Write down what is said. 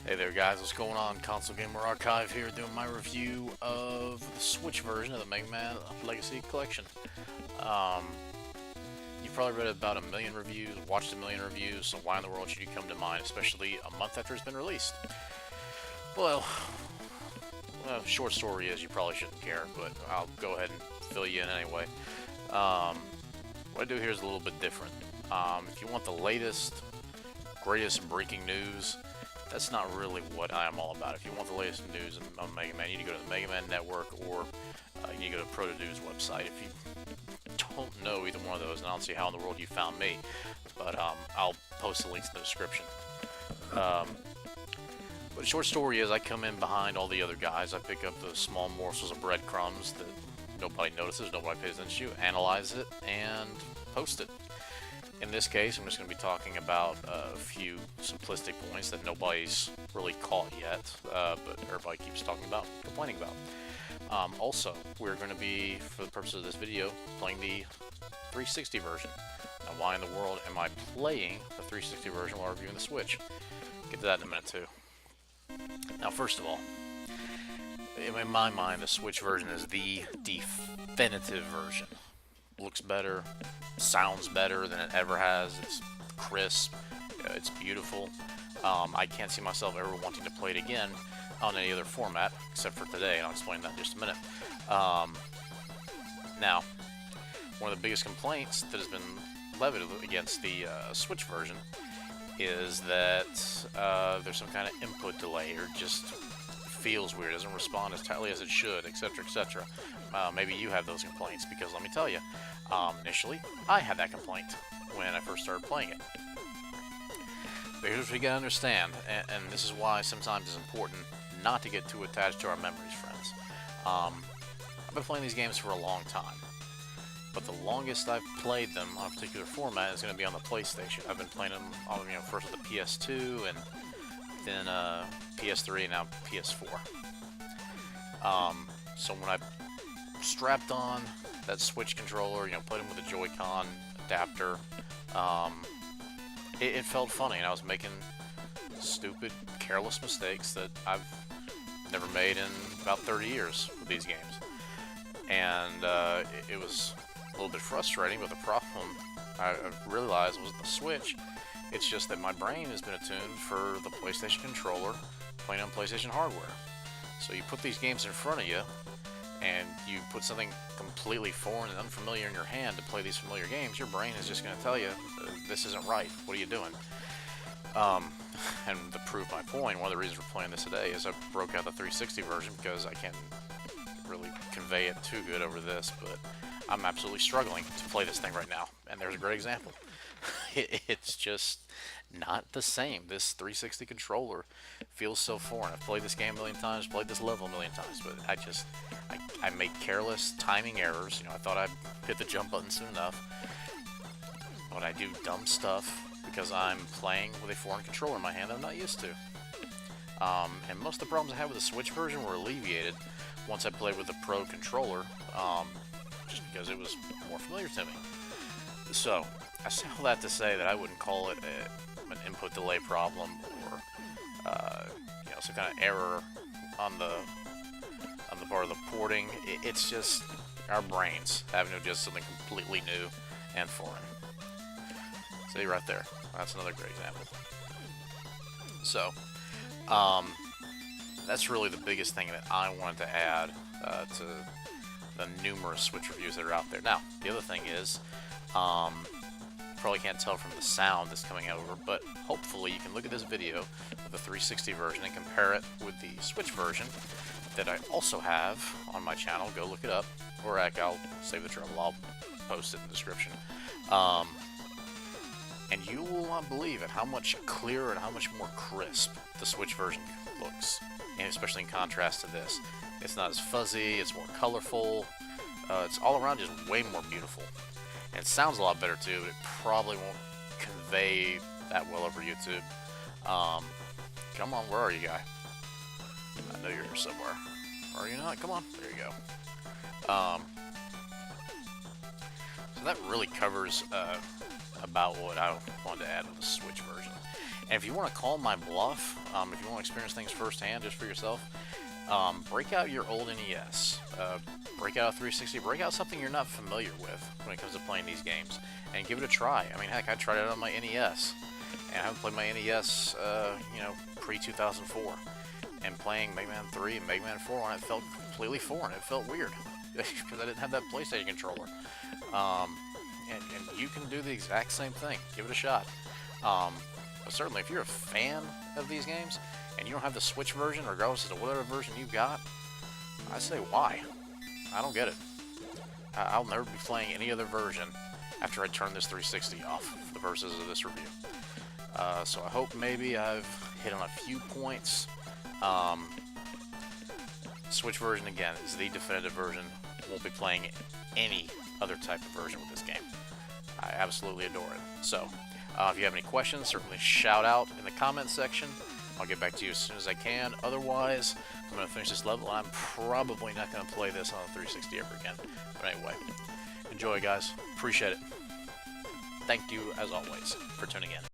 Hey there guys, what's going on? Console Gamer Archive here doing my review of the Switch version of the Mega Man Legacy Collection. Um, you've probably read about a million reviews, watched a million reviews, so why in the world should you come to mine, especially a month after it's been released? Well, short story is you probably shouldn't care, but I'll go ahead and fill you in anyway. What I do here is a little bit different. If you want the latest, greatest breaking news, that's not really what I am all about. If you want the latest news on Mega Man, you need to go to the Mega Man Network, or you need to go to Protodude's website. If you don't know either one of those, and I don't see how in the world you found me, but I'll post the links in the description. But the short story is I come in behind all the other guys. I pick up the small morsels of breadcrumbs that nobody notices, nobody pays attention to, analyze it, and post it. In this case, I'm just going to be talking about a few simplistic points that nobody's really caught yet, but everybody keeps talking about, complaining about. Also, we're going to be, for the purpose of this video, playing the 360 version. Now, why in the world am I playing the 360 version while reviewing the Switch? Get to that in a minute, too. Now, first of all, in my mind, the Switch version is the definitive version. Looks better, sounds better than it ever has. It's crisp, it's beautiful. I can't see myself ever wanting to play it again on any other format except for today, and I'll explain that in just a minute. Now, one of the biggest complaints that has been levied against the Switch version is that there's some kind of input delay, or just feels weird, doesn't respond as tightly as it should, etc., etc. Maybe you have those complaints, because let me tell you, initially, I had that complaint when I first started playing it. But here's what you gotta understand, and this is why sometimes it's important not to get too attached to our memories, friends. I've been playing these games for a long time, but the longest I've played them on a particular format is going to be on the PlayStation. I've been playing them on, first with the PS2, and then PS3, and now PS4. So when I strapped on that Switch controller, put in with a Joy-Con adapter, it felt funny, and I was making stupid, careless mistakes that I've never made in about 30 years with these games. And it was a little bit frustrating, but the problem I realized was the Switch. It's just that my brain has been attuned for the PlayStation controller playing on PlayStation hardware. So you put these games in front of you, and you put something completely foreign and unfamiliar in your hand to play these familiar games, your brain is just going to tell you, this isn't right, what are you doing? And to prove my point, one of the reasons we're playing this today is I broke out the 360 version because I can't really convey it too good over this, but I'm absolutely struggling to play this thing right now, and there's a great example. It's just not the same. This 360 controller feels so foreign. I've played this game a million times, played this level a million times, but I make careless timing errors. I thought I'd hit the jump button soon enough, but I do dumb stuff because I'm playing with a foreign controller in my hand that I'm not used to. And most of the problems I had with the Switch version were alleviated once I played with the Pro controller, just because it was more familiar to me. So, I say all that to say that I wouldn't call it an input delay problem, or some kind of error on the part of the porting. It's just our brains having to adjust something completely new and foreign. See right there. That's another great example. So, that's really the biggest thing that I wanted to add to the numerous Switch reviews that are out there. Now, the other thing is, probably can't tell from the sound that's coming over, but hopefully you can look at this video of the 360 version and compare it with the Switch version that I also have on my channel. Go look it up, or heck, I'll save the trouble, I'll post it in the description. And you will not believe it, how much clearer and how much more crisp the Switch version looks, and especially in contrast to this. It's not as fuzzy, it's more colorful, it's all around just way more beautiful. And it sounds a lot better too, but it probably won't convey that well over YouTube. Come on, where are you, guy? I know you're here somewhere. Are you not? Come on. There you go. So that really covers about what I wanted to add with the Switch version. And if you want to call my bluff, if you want to experience things firsthand just for yourself, break out your old NES. Break out a 360. Break out something you're not familiar with when it comes to playing these games, and give it a try. I mean, heck, I tried it on my NES, and I haven't played my NES, pre-2004. And playing Mega Man 3 and Mega Man 4 on it felt completely foreign. It felt weird because I didn't have that PlayStation controller. And you can do the exact same thing. Give it a shot. But certainly, if you're a fan of these games and you don't have the Switch version, regardless of whatever version you got, I say why? I don't get it. I'll never be playing any other version after I turn this 360 off for the purposes of this review. So I hope maybe I've hit on a few points. Switch version, again, is the definitive version. Won't be playing any other type of version with this game. I absolutely adore it. So, if you have any questions, certainly shout out in the comments section. I'll get back to you as soon as I can. Otherwise, I'm going to finish this level. I'm probably not going to play this on the 360 ever again. But anyway, enjoy, guys. Appreciate it. Thank you, as always, for tuning in.